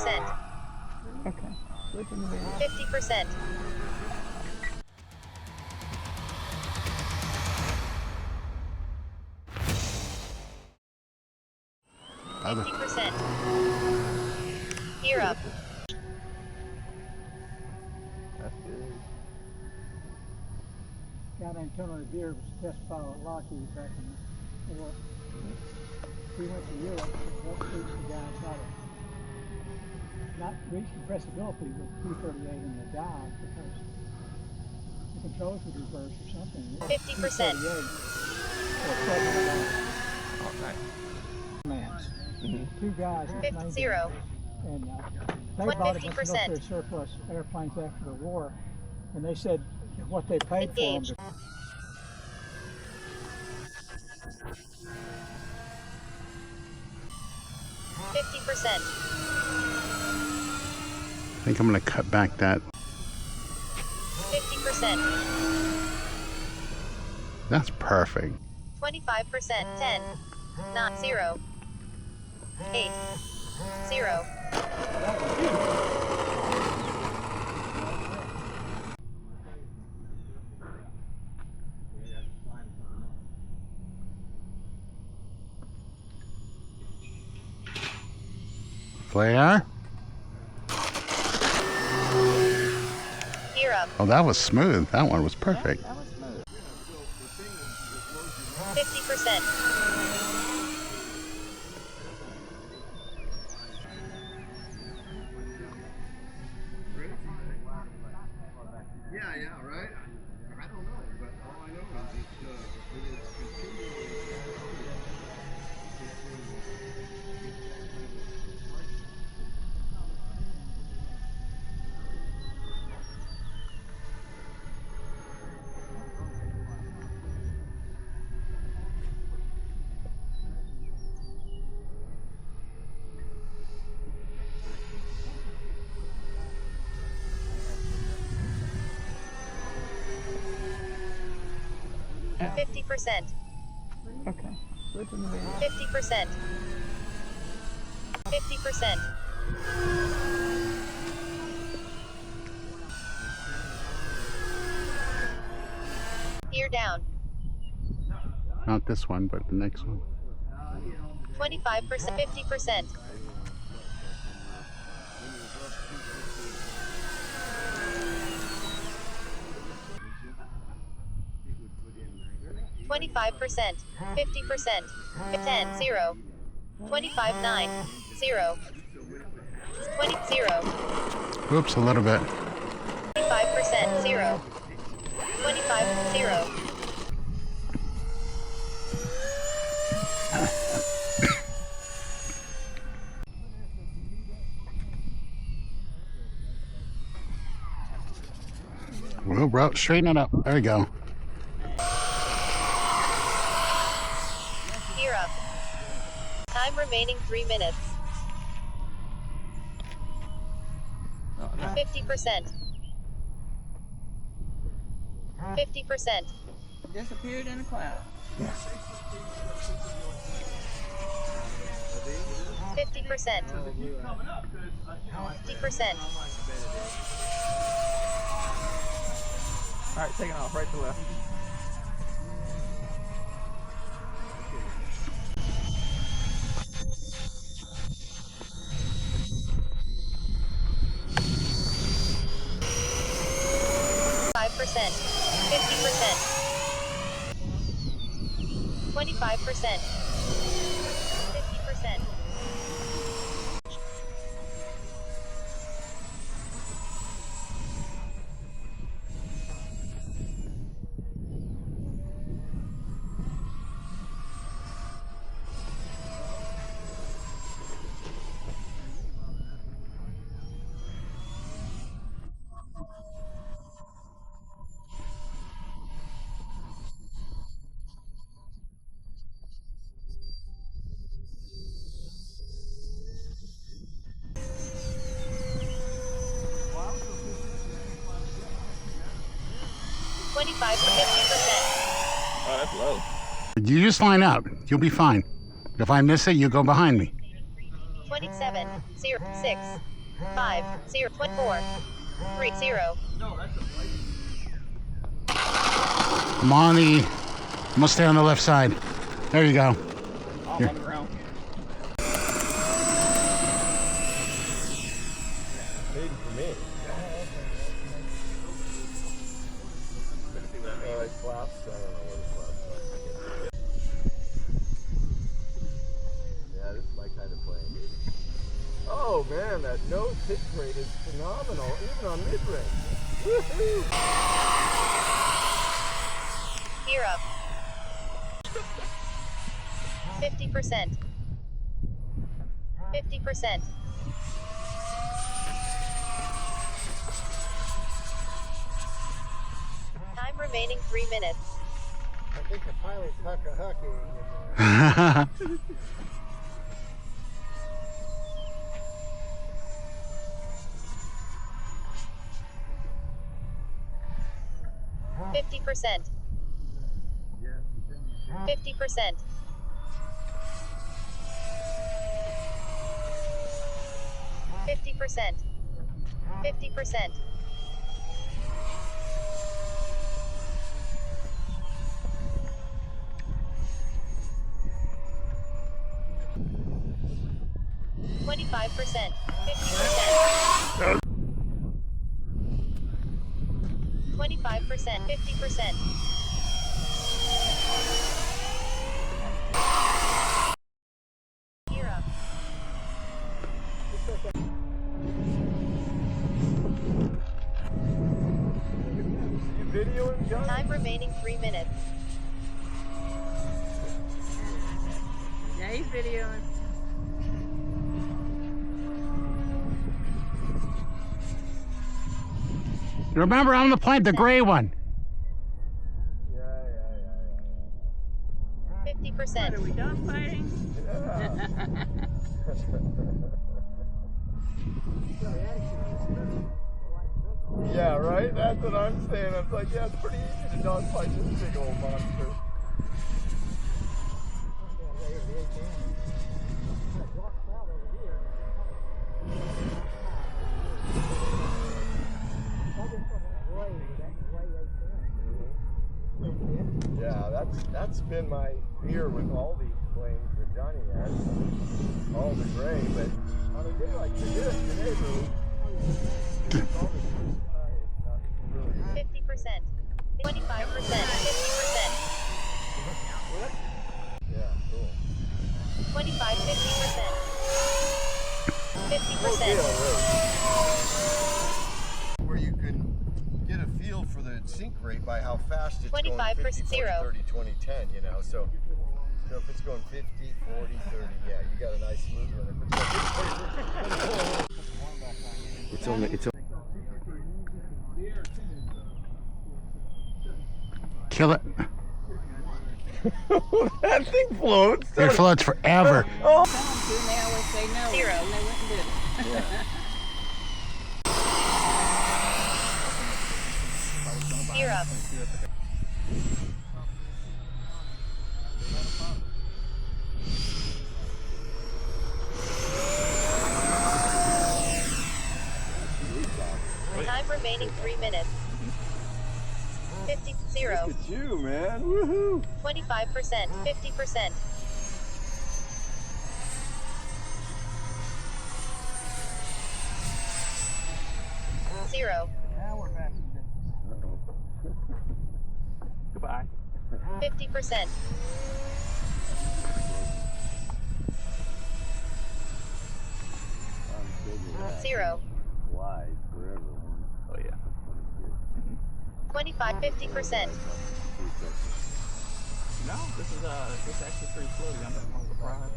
Okay. 50%. Other. 50%. Gear up. That's good. Guy named Tony Revere was a test pilot at Lockheed back in the war. He went to Europe and helped teach the guys how to not reach compressibility with P-38 in the dive because the controls would reverse or something. 50%. All right. Mans. Two guys that named 50. him. And they bought a bunch of 50%. military surplus airplanes after the war, and they said what they paid Engage. for them. 50%. I think I'm going to cut back that. 50%. That's perfect. 25%. 10. 9. 0. 8. 0. Flare. Gear up. Oh, that was smooth. That one was perfect. That was smooth. 50%. Yeah, right? I don't know, but all I know is it is Yeah. 50%. Okay. 50%. 50%. Gear down. Not this one, but the next one. 25%. 50%. 25%. 50%. 10. 0. 25. 9. 0. 20. 0. Oops, a little bit. 25%. 0. 25. 0. Well, bro, straighten it up. There we go. Gear up. Time remaining 3 minutes. Oh, no. 50%. 50%. Disappeared in the cloud. 50%. 50%. All right, taking off right to left. %, 50%, 25%, 50%. To 50%. Oh, that's low. You just line up. You'll be fine. If I miss it, you go behind me. 27, 0, 6, 5, 0, 24, 3, 0. I'm on the... I'm gonna stay on the left side. There you go. I'm Here. on the ground. Made for me. It flaps. I don't know what it flaps on. Yeah, this is my kind of plane. Oh man, that nose hit rate is phenomenal, even on mid-range. Woohoo! Gear up. 50%. 50%. Time remaining 3 minutes. I think the pilot's hucka-hucking. 50%. 50%. 50%. 50%. 25%. 50%. 25%. 50%. Gear up. You videoing, John? Time remaining 3 minutes. Yeah, he's videoing. Remember, I'm the plane, the gray one. Yeah. 50%. Are we done fighting? Yeah, right? That's what I'm saying. I was like, yeah, it's pretty easy to dogfight this big old monster. Yeah, that's been my fear with all these planes that Johnny has. All the gray, but on a day like today, boo, it's all the blue sky. It's not really 50%. 25%. 50%. Yeah, cool. 25, 50%. 50%. Where you can get a feel for the sink rate by how fast it's 25%, going 50, 40, 0. 30, 20, 10, you know. So if it's going 50, 40, 30, yeah, you got a nice smooth one. It's only Kill it. that thing floats. It floats forever. Oh. They always say no. 0. And they wouldn't do it. Gear up. Time remaining 3 minutes. 50, 0. Look at you, man. Woohoo. 25%. 50%. 0. Now we're back in business. Goodbye. 50%. 0. Wide forever. Oh yeah. 25, 50%. No, this is actually pretty floaty. I'm surprised.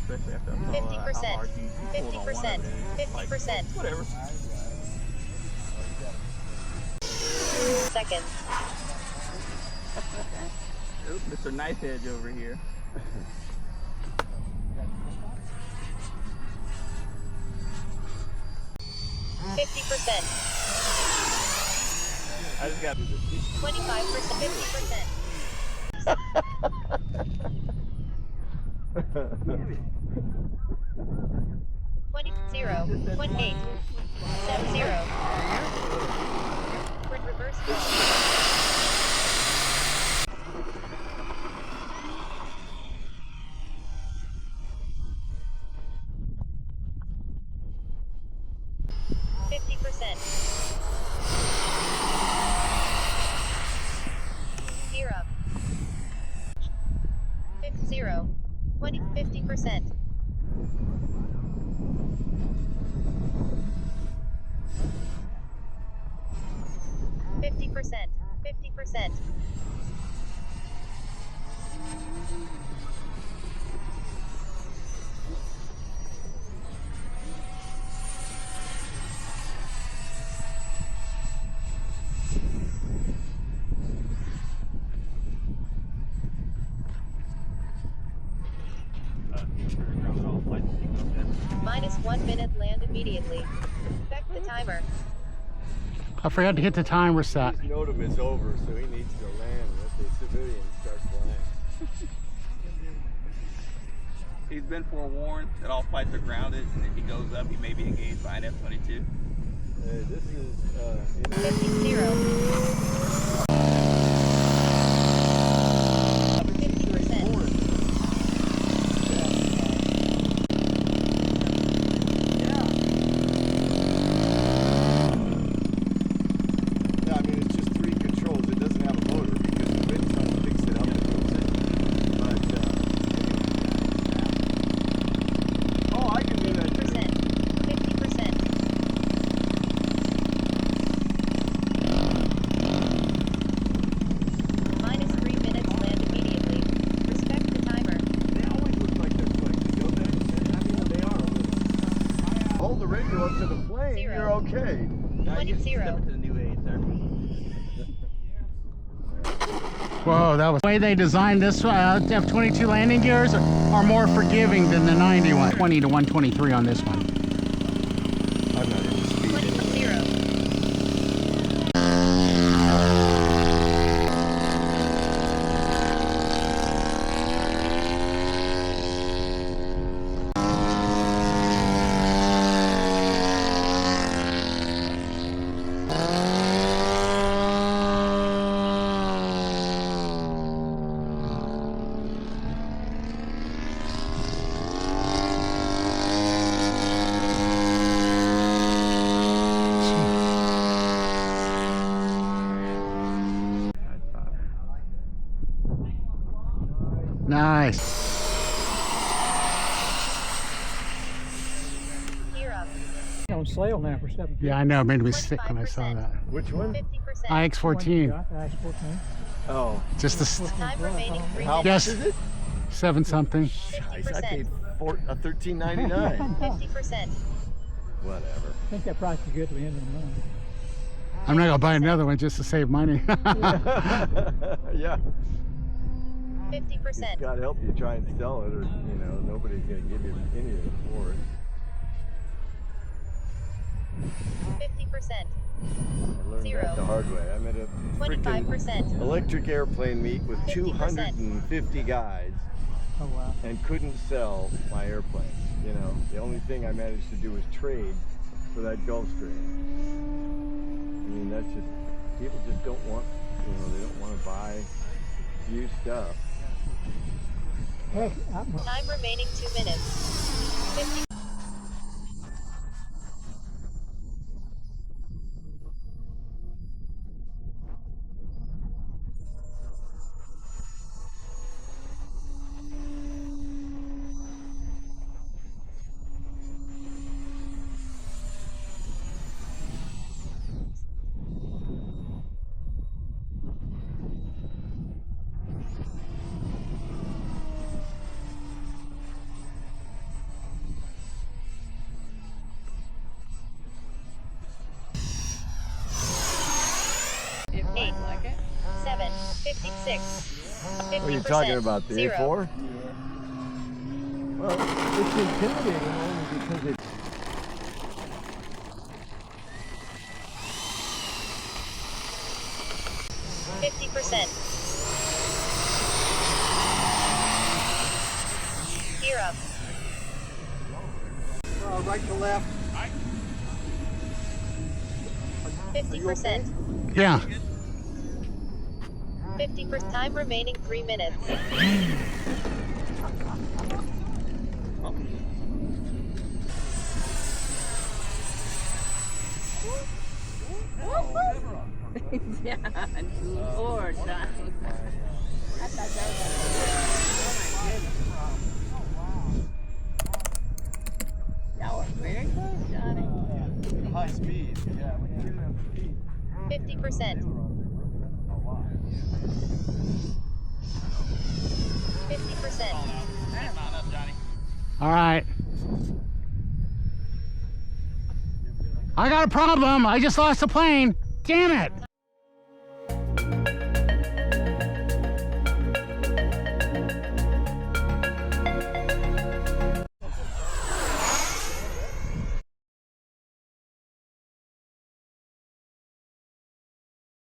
Especially after I saw how hard you pulled on one of it. 50%. Whatever. Seconds. Oop, Mr. Knife Edge over here. 50%. I just got 25%. 50%. 0, 28, 70. Reverse flow. 50%. Gear up. 0, 20, 50%. 50%. 50%. -1 minute, land immediately. Respect the timer. I forgot to hit the timer set. His NOTAM is over, so he needs to land. Let the civilians start flying. He's been forewarned that all flights are grounded, and if he goes up, he may be engaged by an F-22. This is 50. Up to the plane, 0. you're okay. 20. Step into the new age, sir. Whoa, that was the way they designed this F-22 landing gears are more forgiving than the 91. 20 to 123 on this one. I'm not into speed. 20. Nice. Gear up. On sale now for 7. Yeah, I know. It made me sick when I saw that. Which one? 50%. IX-14. IX-14. Oh. Just the Time remaining 3 How minutes. much is it? 7 something. Nice, I paid 50%. $13.99. 50%. Whatever. I think that price is good to the end of the month. I'm not gonna buy another one just to save money. Yeah. 50%. God help you try and sell it, or nobody's gonna give you anything for it. 50%. I learned 0. that the hard way. I'm at a freaking 25%. electric airplane meet with 50%. 250 guys Oh, wow. and couldn't sell my airplane. The only thing I managed to do was trade for that Gulfstream. I mean, that's just, people just don't want, they don't want to buy used stuff. Heck, Time remaining 2 minutes. 50. Eight, 7, 56, 50%. What are you talking about, the 0. A4? Well, it's intimidating only because it's 50%. Gear up. right to left. 50%. Yeah. 50% time remaining 3 minutes. Yeah, Lord, Johnny. I thought that was oh my goodness. Y'all were very close, Johnny. High speed, yeah. When you get it up speed. 50%. 50%. All right. I got a problem. I just lost the plane. Damn it.